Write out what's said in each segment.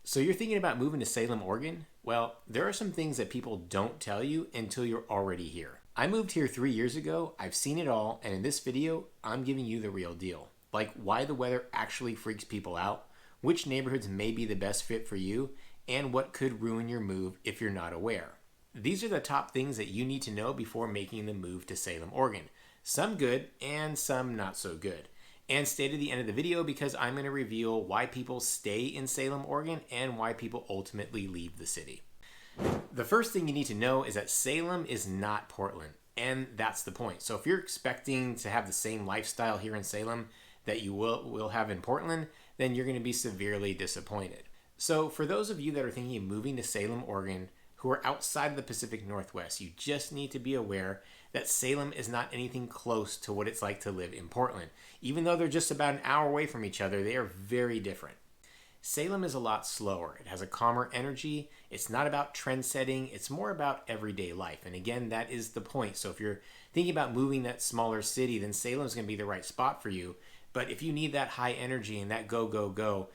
So you're thinking about moving to Salem, Oregon? Well, there are some things that people don't tell you until you're already here. I moved here 3 years ago, I've seen it all, and in this video, I'm giving you the real deal. Like why the weather actually freaks people out, which neighborhoods may be the best fit for you, and what could ruin your move if you're not aware. These are the top things that you need to know before making the move to Salem, Oregon. Some good and some not so good. And stay to the end of the video because I'm going to reveal why people stay in Salem, Oregon and why people ultimately leave the city. The first thing you need to know is that Salem is not Portland, and that's the point. So if you're expecting to have the same lifestyle here in Salem that you will have in Portland, then you're going to be severely disappointed. So for those of you that are thinking of moving to Salem, Oregon, who are outside of the Pacific Northwest, you just need to be aware that Salem is not anything close to what it's like to live in Portland. Even though they're just about an hour away from each other, they are very different. Salem is a lot slower. It has a calmer energy. It's not about trend setting. It's more about everyday life. And again, that is the point. So if you're thinking about moving that smaller city, then Salem is going to be the right spot for you. But if you need that high energy and that go, go, go,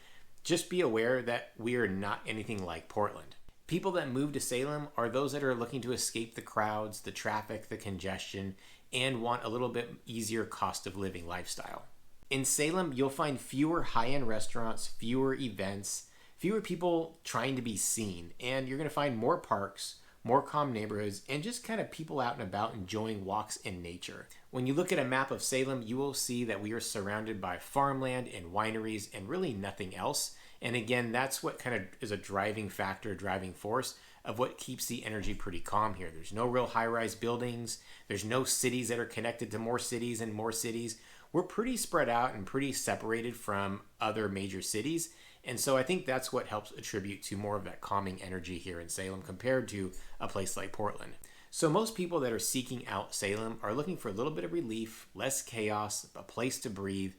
just be aware that we are not anything like Portland. People that move to Salem are those that are looking to escape the crowds, the traffic, the congestion, and want a little bit easier cost of living lifestyle. In Salem, you'll find fewer high-end restaurants, fewer events, fewer people trying to be seen, and you're going to find more parks, more calm neighborhoods, and just kind of people out and about enjoying walks in nature. When you look at a map of Salem, you will see that we are surrounded by farmland and wineries and really nothing else. And again, that's what kind of is a driving factor, driving force of what keeps the energy pretty calm here. There's no real high-rise buildings. There's no cities that are connected to more cities and more cities. We're pretty spread out and pretty separated from other major cities. And so I think that's what helps attribute to more of that calming energy here in Salem compared to a place like Portland. So most people that are seeking out Salem are looking for a little bit of relief, less chaos, a place to breathe,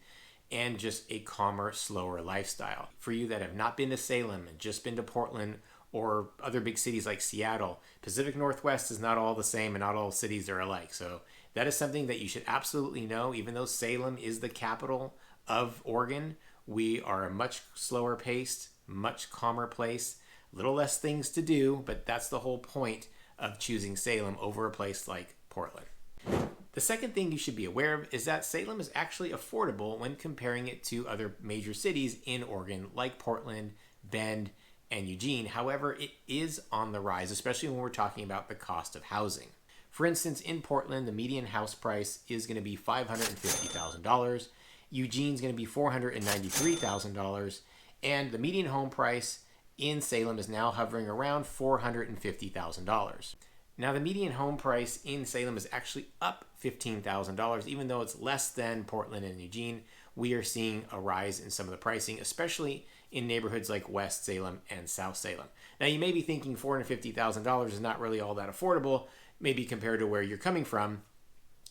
and just a calmer, slower lifestyle. For you that have not been to Salem and just been to Portland or other big cities like Seattle, Pacific Northwest is not all the same and not all cities are alike. So that is something that you should absolutely know. Even though Salem is the capital of Oregon, we are a much slower paced, much calmer place, a little less things to do, but that's the whole point of choosing Salem over a place like Portland. The second thing you should be aware of is that Salem is actually affordable when comparing it to other major cities in Oregon like Portland, Bend, and Eugene. However, it is on the rise, especially when we're talking about the cost of housing. For instance, in Portland, the median house price is going to be $550,000. Eugene's going to be $493,000, and the median home price in Salem is now hovering around $450,000. Now, the median home price in Salem is actually up $15,000, even though it's less than Portland and Eugene. We are seeing a rise in some of the pricing, especially in neighborhoods like West Salem and South Salem. Now, you may be thinking $450,000 is not really all that affordable, maybe compared to where you're coming from.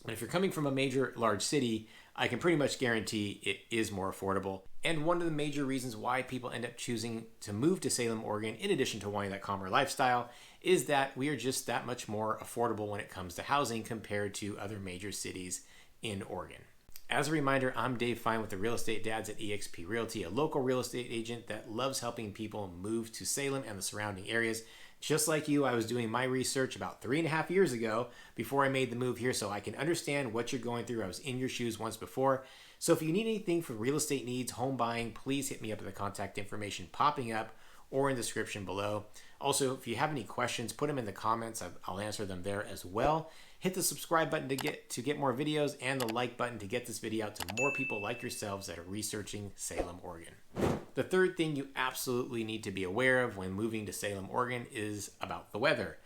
But if you're coming from a major large city, I can pretty much guarantee it is more affordable. And one of the major reasons why people end up choosing to move to Salem, Oregon, in addition to wanting that calmer lifestyle, is that we are just that much more affordable when it comes to housing compared to other major cities in Oregon. As a reminder, I'm Dave Fine with the Real Estate Dads at eXp Realty, a local real estate agent that loves helping people move to Salem and the surrounding areas. Just like you, I was doing my research about 3.5 years ago before I made the move here so I can understand what you're going through. I was in your shoes once before. So if you need anything for real estate needs, home buying, please hit me up at the contact information popping up or in the description below. Also, if you have any questions, put them in the comments. I'll answer them there as well. Hit the subscribe button to get more videos and the like button to get this video out to more people like yourselves that are researching Salem, Oregon. The third thing you absolutely need to be aware of when moving to Salem, Oregon is about the weather.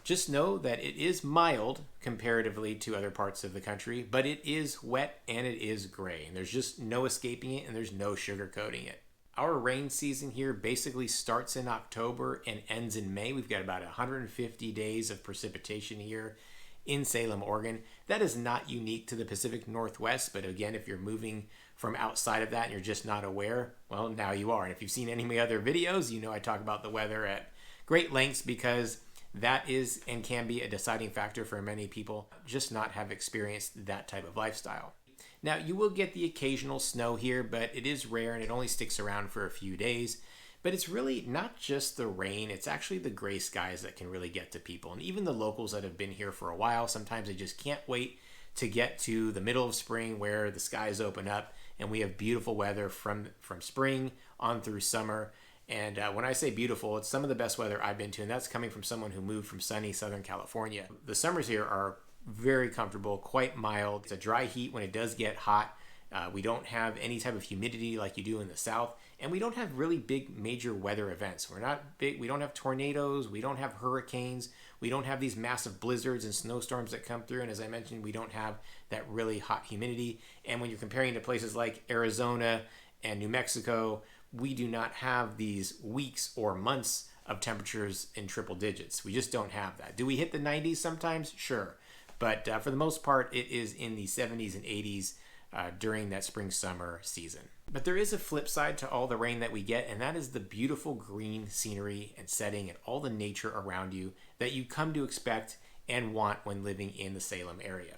Just know that it is mild comparatively to other parts of the country, but it is wet and it is gray, and there's just no escaping it and there's no sugarcoating it. Our rain season here basically starts in October and ends in May. We've got about 150 days of precipitation here in Salem, Oregon. That is not unique to the Pacific Northwest, but again, if you're moving from outside of that and you're just not aware, well, now you are. And if you've seen any of my other videos, you know I talk about the weather at great lengths because that is and can be a deciding factor for many people just not have experienced that type of lifestyle. Now, you will get the occasional snow here, but it is rare and it only sticks around for a few days. But it's really not just the rain, it's actually the gray skies that can really get to people. And even the locals that have been here for a while, sometimes they just can't wait to get to the middle of spring where the skies open up and we have beautiful weather from spring on through summer. And when I say beautiful, it's some of the best weather I've been to, and that's coming from someone who moved from sunny Southern California. The summers here are very comfortable, quite mild. It's a dry heat when it does get hot. We don't have any type of humidity like you do in the South, and we don't have really big major weather events. We're not big. We don't have tornadoes. We don't have hurricanes. We don't have these massive blizzards and snowstorms that come through. And as I mentioned, we don't have that really hot humidity. And when you're comparing to places like Arizona and New Mexico, we do not have these weeks or months of temperatures in triple digits. We just don't have that. Do we hit the 90s sometimes? Sure. But for the most part, it is in the 70s and 80s during that spring-summer season. But there is a flip side to all the rain that we get, and that is the beautiful green scenery and setting and all the nature around you that you come to expect and want when living in the Salem area.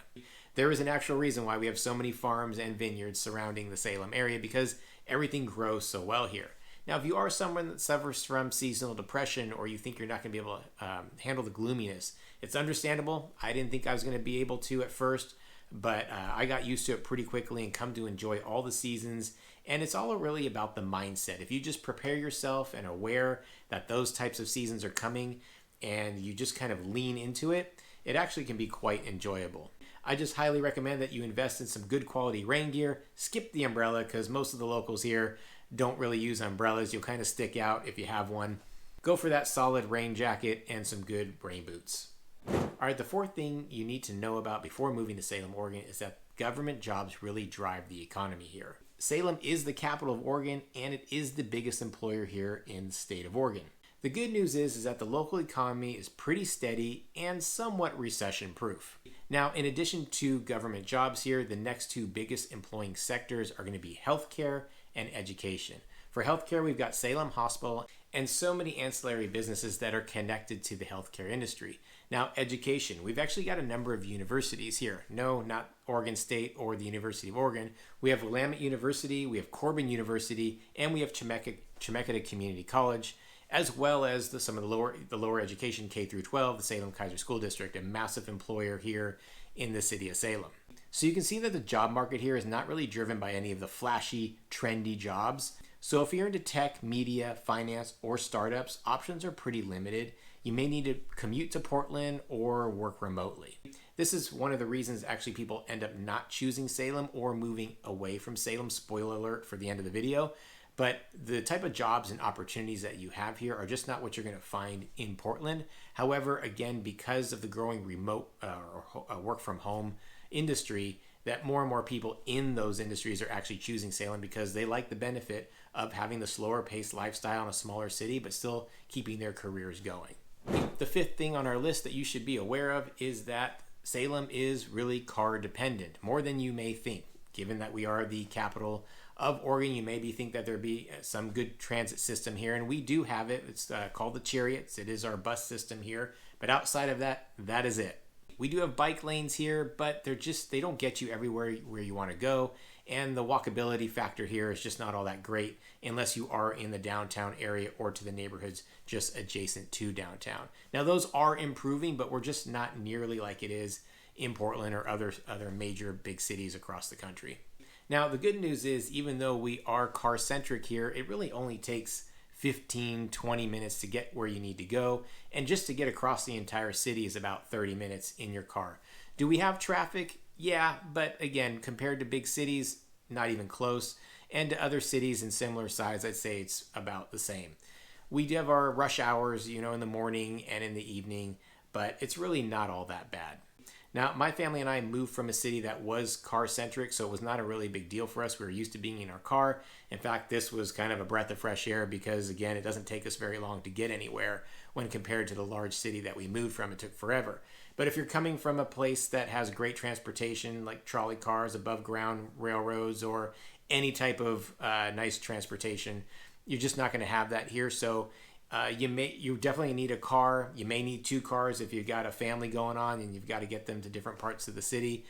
There is an actual reason why we have so many farms and vineyards surrounding the Salem area, because everything grows so well here. Now, if you are someone that suffers from seasonal depression, or you think you're not going to be able to handle the gloominess, it's understandable. I didn't think I was going to be able to at first, but I got used to it pretty quickly and come to enjoy all the seasons. And it's all really about the mindset. If you just prepare yourself and aware that those types of seasons are coming and you just kind of lean into it, it actually can be quite enjoyable. I just highly recommend that you invest in some good quality rain gear. Skip the umbrella, because most of the locals here don't really use umbrellas. You'll kind of stick out if you have one. Go for that solid rain jacket and some good rain boots. All right, the fourth thing you need to know about before moving to Salem, Oregon is that government jobs really drive the economy here. Salem is the capital of Oregon, and it is the biggest employer here in the state of Oregon. The good news is that the local economy is pretty steady and somewhat recession-proof. Now, in addition to government jobs here, the next two biggest employing sectors are going to be healthcare and education. For healthcare, we've got Salem Hospital and so many ancillary businesses that are connected to the healthcare industry. Now, education, we've actually got a number of universities here. No, not Oregon State or the University of Oregon. We have Willamette University, we have Corbin University, and we have Chemeketa Community College, as well as some of the lower education K through 12, the Salem Kaiser School District, a massive employer here in the city of Salem. So you can see that the job market here is not really driven by any of the flashy, trendy jobs. So if you're into tech, media, finance, or startups, options are pretty limited. You may need to commute to Portland or work remotely. This is one of the reasons actually people end up not choosing Salem or moving away from Salem. Spoiler alert for the end of the video. But the type of jobs and opportunities that you have here are just not what you're going to find in Portland. However, again, because of the growing remote or work from home industry, that more and more people in those industries are actually choosing Salem because they like the benefit of having the slower paced lifestyle in a smaller city, but still keeping their careers going. The fifth thing on our list that you should be aware of is that Salem is really car dependent, more than you may think. Given that we are the capital of Oregon, you maybe think that there be some good transit system here, and we do have it. It's called the Chariots. It is our bus system here, but outside of that, that is it. We do have bike lanes here, but they don't get you everywhere where you want to go, and the walkability factor here is just not all that great unless you are in the downtown area or to the neighborhoods just adjacent to downtown. Now, those are improving, but we're just not nearly like it is in Portland or other major big cities across the country. Now, the good news is, even though we are car-centric here, it really only takes 15-20 minutes to get where you need to go, and just to get across the entire city is about 30 minutes in your car. Do we have traffic? Yeah, but again, compared to big cities, not even close, and to other cities in similar size, I'd say it's about the same. We do have our rush hours, in the morning and in the evening, but it's really not all that bad. Now, my family and I moved from a city that was car-centric, so it was not a really big deal for us. We were used to being in our car. In fact, this was kind of a breath of fresh air because, again, it doesn't take us very long to get anywhere when compared to the large city that we moved from. It took forever. But if you're coming from a place that has great transportation, like trolley cars, above-ground railroads, or any type of nice transportation, you're just not going to have that here. So you definitely need a car. You may need two cars if you've got a family going on and you've got to get them to different parts of the city.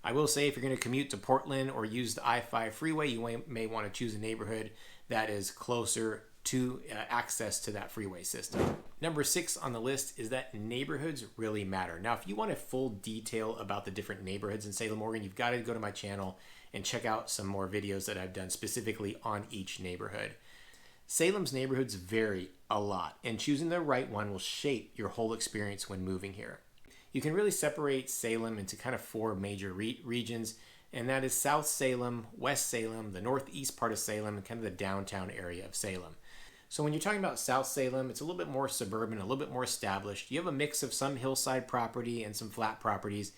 I will say, if you're going to commute to Portland or use the I-5 freeway, you may want to choose a neighborhood that is closer to access to that freeway system. Number 6 on the list is that neighborhoods really matter. Now, if you want a full detail about the different neighborhoods in Salem, Oregon, you've got to go to my channel and check out some more videos that I've done specifically on each neighborhood. Salem's neighborhoods vary a lot, and choosing the right one will shape your whole experience when moving here. You can really separate Salem into kind of 4 major regions, and that is South Salem, West Salem, the northeast part of Salem, and kind of the downtown area of Salem. So when you're talking about South Salem, it's a little bit more suburban, a little bit more established. You have a mix of some hillside property and some flat properties.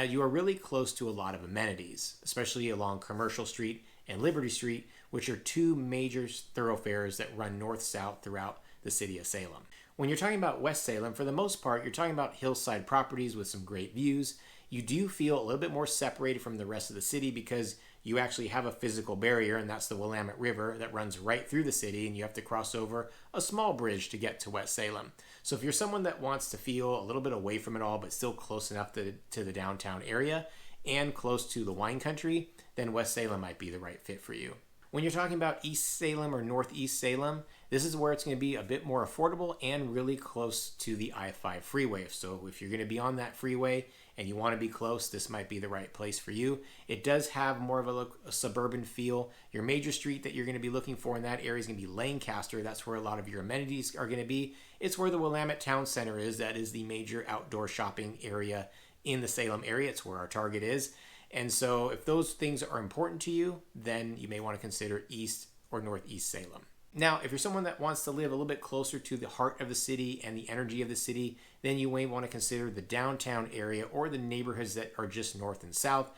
You are really close to a lot of amenities, especially along Commercial Street and Liberty Street, which are 2 major thoroughfares that run north-south throughout the city of Salem. When you're talking about West Salem, for the most part, you're talking about hillside properties with some great views. You do feel a little bit more separated from the rest of the city because you actually have a physical barrier, and that's the Willamette River that runs right through the city, and you have to cross over a small bridge to get to West Salem. So if you're someone that wants to feel a little bit away from it all, but still close enough to the downtown area and close to the wine country, then West Salem might be the right fit for you. When you're talking about East Salem or Northeast Salem, this is where it's going to be a bit more affordable and really close to the I-5 freeway. So if you're going to be on that freeway and you want to be close, this might be the right place for you. It does have more of a suburban feel. Your major street that you're going to be looking for in that area is going to be Lancaster. That's where a lot of your amenities are going to be. It's where the Willamette Town Center is. That is the major outdoor shopping area in the Salem area. It's where our Target is. And so if those things are important to you, then you may want to consider East or Northeast Salem. Now, if you're someone that wants to live a little bit closer to the heart of the city and the energy of the city, then you may want to consider the downtown area or the neighborhoods that are just north and south.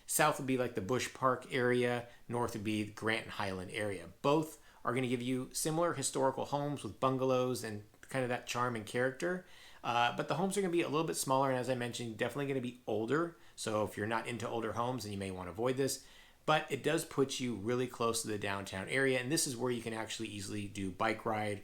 South would be like the Bush Park area, north would be the Grant and Highland area. Both are going to give you similar historical homes with bungalows and kind of that charm and character. But the homes are going to be a little bit smaller, and as I mentioned, definitely going to be older. So if you're not into older homes, then you may want to avoid this. But it does put you really close to the downtown area, and this is where you can actually easily do bike ride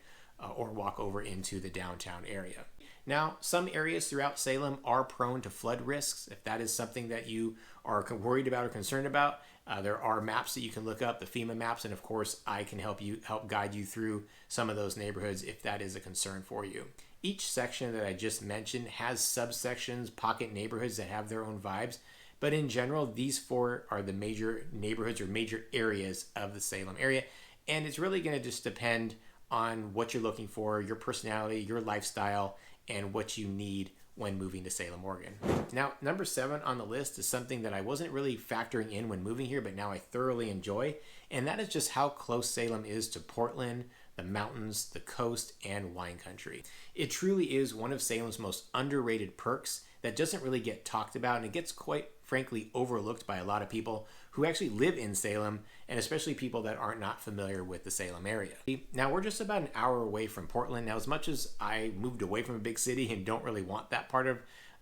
or walk over into the downtown area. Now, some areas throughout Salem are prone to flood risks. If that is something that you are worried about or concerned about, there are maps that you can look up, the FEMA maps, and of course, I can help guide you through some of those neighborhoods if that is a concern for you. Each section that I just mentioned has subsections, pocket neighborhoods that have their own vibes. But in general, these 4 are the major neighborhoods or major areas of the Salem area. And it's really going to just depend on what you're looking for, your personality, your lifestyle, and what you need when moving to Salem, Oregon. Now, number 7 on the list is something that I wasn't really factoring in when moving here, but now I thoroughly enjoy. And that is just how close Salem is to Portland, the mountains, the coast, and wine country. It truly is one of Salem's most underrated perks that doesn't really get talked about, and it gets quite frankly overlooked by a lot of people who actually live in Salem, and especially people that are not familiar with the Salem area. Now, we're just about an hour away from Portland. Now, as much as I moved away from a big city and don't really want that part of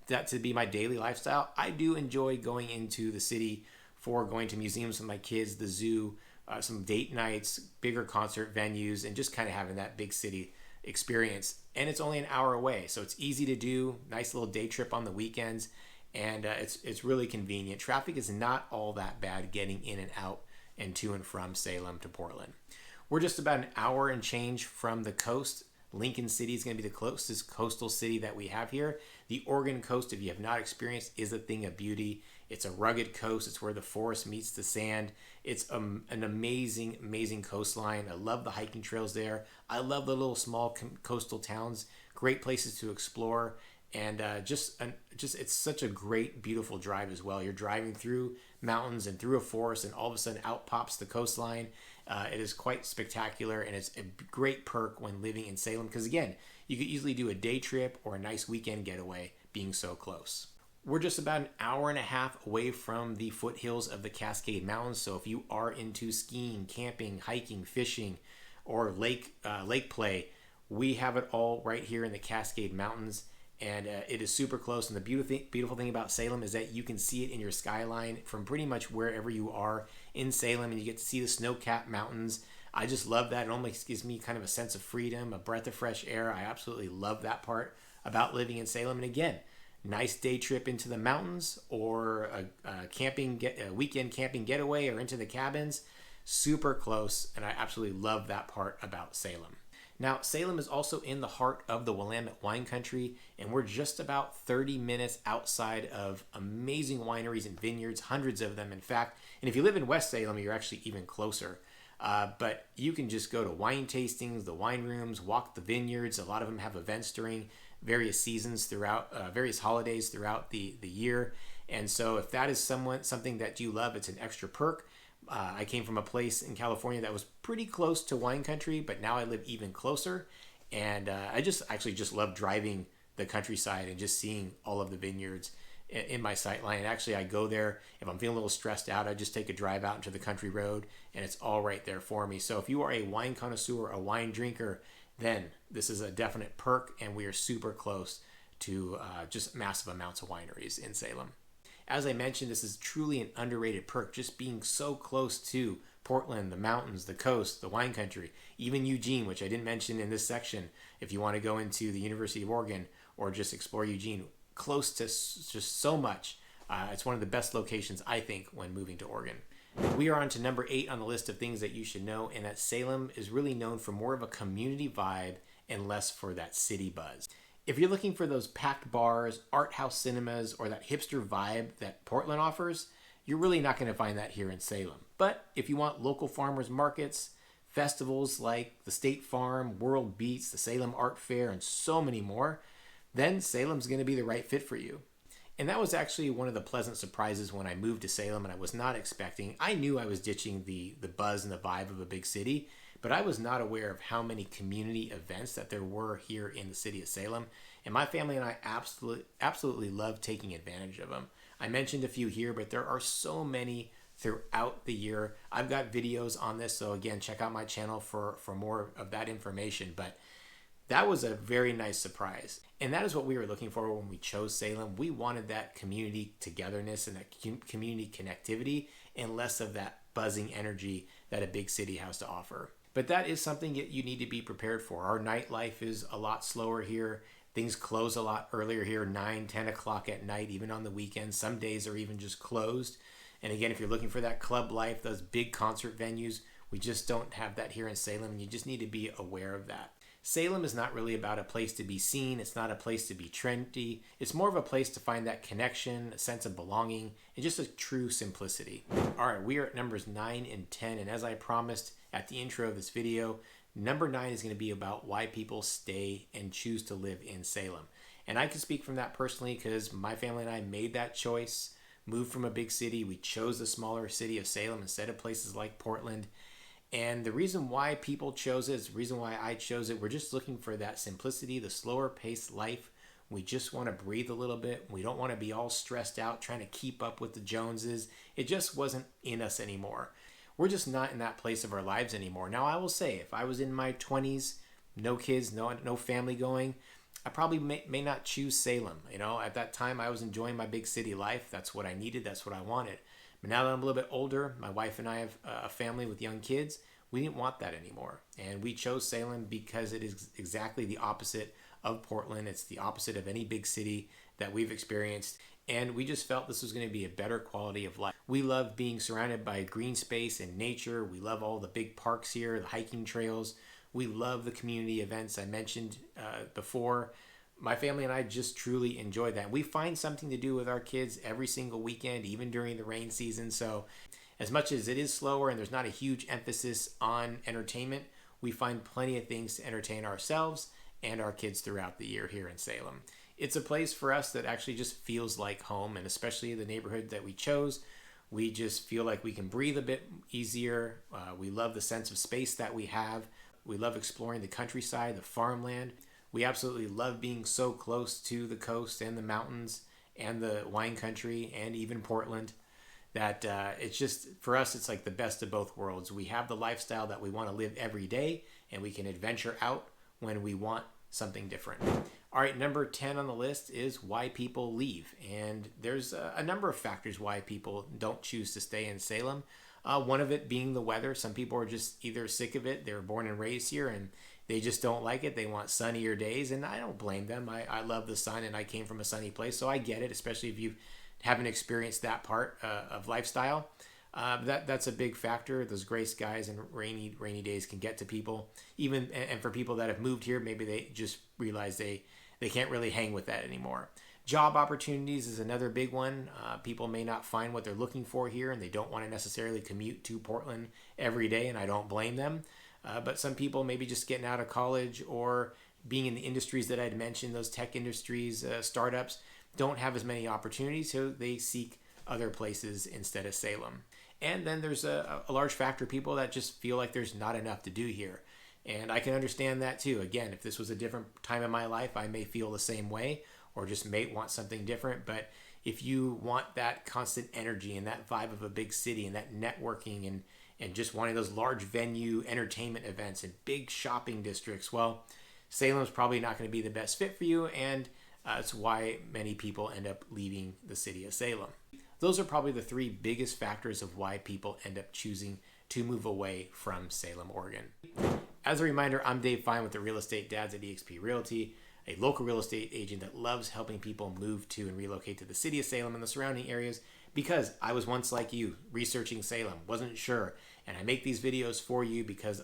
that to be my daily lifestyle, I do enjoy going into the city for going to museums with my kids, the zoo, some date nights, bigger concert venues, and just kind of having that big city experience. And it's only an hour away, so it's easy to do. Nice little day trip on the weekends, and it's really convenient. Traffic is not all that bad getting in and out and to and from Salem to Portland. We're just about an hour and change from the coast. Lincoln City is going to be the closest coastal city that we have here. The Oregon coast, if you have not experienced, is a thing of beauty. It's a rugged coast. It's where the forest meets the sand. It's an amazing, amazing coastline. I love the hiking trails there. I love the little small coastal towns. Great places to explore. And just it's such a great, beautiful drive as well. You're driving through mountains and through a forest, and all of a sudden out pops the coastline. It is quite spectacular, and it's a great perk when living in Salem because, again, you could easily do a day trip or a nice weekend getaway being so close. We're just about an hour and a half away from the foothills of the Cascade Mountains, so if you are into skiing, camping, hiking, fishing, or lake play, we have it all right here in the Cascade Mountains. And it is super close. And the beautiful thing about Salem is that you can see it in your skyline from pretty much wherever you are in Salem, and you get to see the snow-capped mountains. I just love that. It almost gives me kind of a sense of freedom, a breath of fresh air. I absolutely love that part about living in Salem. And again, nice day trip into the mountains or a weekend camping getaway or into the cabins. super close, and I absolutely love that part about Salem. Now, Salem is also in the heart of the Willamette wine country, and we're just about 30 minutes outside of amazing wineries and vineyards, hundreds of them, in fact. And if you live in West Salem, you're actually even closer. But you can just go to wine tastings, the wine rooms, walk the vineyards. A lot of them have events during various seasons throughout, various holidays throughout the year. And so if that is something that you love, it's an extra perk. I came from a place in California that was pretty close to wine country, but now I live even closer. And I just love driving the countryside and just seeing all of the vineyards in my sight line. And actually, I go there if I'm feeling a little stressed out. I just take a drive out into the country road, and it's all right there for me. So if you are a wine connoisseur, a wine drinker, then this is a definite perk, and we are super close to just massive amounts of wineries in Salem. As I mentioned, this is truly an underrated perk, just being so close to Portland, the mountains, the coast, the wine country, even Eugene, which I didn't mention in this section. If you want to go into the University of Oregon or just explore Eugene, close to just so much. It's one of the best locations, I think, when moving to Oregon. We are on to number 8 on the list of things that you should know, and that Salem is really known for more of a community vibe and less for that city buzz. If you're looking for those packed bars, art house cinemas, or that hipster vibe that Portland offers, you're really not going to find that here in Salem. But if you want local farmers markets, festivals like the State Farm, World Beats, the Salem Art Fair, and so many more, then Salem's going to be the right fit for you. And that was actually one of the pleasant surprises when I moved to Salem, and I was not expecting. I knew I was ditching the buzz and the vibe of a big city, but I was not aware of how many community events that there were here in the city of Salem. And my family and I absolutely love taking advantage of them. I mentioned a few here, but there are so many throughout the year. I've got videos on this, so again, check out my channel for more of that information. But that was a very nice surprise. And that is what we were looking for when we chose Salem. We wanted that community togetherness and that community connectivity, and less of that buzzing energy that a big city has to offer. But that is something that you need to be prepared for. Our nightlife is a lot slower here. Things close a lot earlier here, 9, 10 o'clock at night, even on the weekends. Some days are even just closed. And again, if you're looking for that club life, those big concert venues, we just don't have that here in Salem, and you just need to be aware of that. Salem is not really about a place to be seen. It's not a place to be trendy. It's more of a place to find that connection, a sense of belonging, and just a true simplicity. All right, we are at numbers 9 and 10, and as I promised at the intro of this video, number 9 is going to be about why people stay and choose to live in Salem. And I can speak from that personally because my family and I made that choice, moved from a big city. We chose the smaller city of Salem instead of places like Portland. And the reason why people chose it is the reason why I chose it. We're just looking for that simplicity, the slower paced life. We just want to breathe a little bit. We don't want to be all stressed out trying to keep up with the Joneses. It just wasn't in us anymore. We're just not in that place of our lives anymore. Now, I will say, if I was in my 20s, no kids, no family going, I probably may not choose Salem. You know, at that time, I was enjoying my big city life. That's what I needed. That's what I wanted. But now that I'm a little bit older, my wife and I have a family with young kids. We didn't want that anymore. And we chose Salem because it is exactly the opposite of Portland. It's the opposite of any big city that we've experienced. And we just felt this was going to be a better quality of life. We love being surrounded by green space and nature. We love all the big parks here, the hiking trails. We love the community events I mentioned before. My family and I just truly enjoy that. We find something to do with our kids every single weekend, even during the rain season. So as much as it is slower and there's not a huge emphasis on entertainment, we find plenty of things to entertain ourselves and our kids throughout the year here in Salem. It's a place for us that actually just feels like home, and especially the neighborhood that we chose, we just feel like we can breathe a bit easier. We love the sense of space that we have. We love exploring the countryside, the farmland. We absolutely love being so close to the coast and the mountains and the wine country and even Portland that it's just, for us, it's like the best of both worlds. We have the lifestyle that we want to live every day, and we can adventure out when we want something different. All right, number 10 on the list is why people leave. And there's a number of factors why people don't choose to stay in Salem. One of it being the weather. Some people are just either sick of it. They were born and raised here and they just don't like it. They want sunnier days, and I don't blame them. I love the sun, and I came from a sunny place, so I get it, especially if you haven't experienced that part of lifestyle. That's a big factor. Those gray skies and rainy days can get to people. Even and for people that have moved here, maybe they just realize they can't really hang with that anymore. Job opportunities is another big one. People may not find what they're looking for here, and they don't want to necessarily commute to Portland every day, and I don't blame them. But some people maybe just getting out of college or being in the industries that I'd mentioned, those tech industries, startups, don't have as many opportunities, so they seek other places instead of Salem. And then there's a large factor of people that just feel like there's not enough to do here. And I can understand that too. Again, if this was a different time in my life, I may feel the same way or just may want something different. But if you want that constant energy and that vibe of a big city and that networking and just wanting those large venue entertainment events and big shopping districts, well, Salem's probably not going to be the best fit for you, and it's why many people end up leaving the city of Salem. Those are probably the three biggest factors of why people end up choosing to move away from Salem, Oregon. As a reminder, I'm Dave Fine with the Real Estate Dads at eXp Realty, a local real estate agent that loves helping people move to and relocate to the city of Salem and the surrounding areas, because I was once like you, researching Salem, wasn't sure, and I make these videos for you because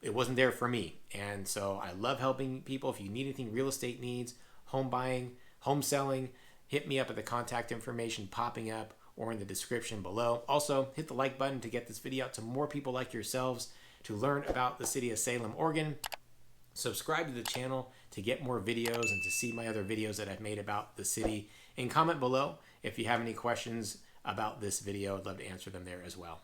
it wasn't there for me. And so I love helping people. If you need anything real estate needs, home buying, home selling, hit me up at the contact information popping up or in the description below. Also, hit the like button to get this video out to more people like yourselves to learn about the city of Salem, Oregon. Subscribe to the channel to get more videos and to see my other videos that I've made about the city. And comment below if you have any questions about this video. I'd love to answer them there as well.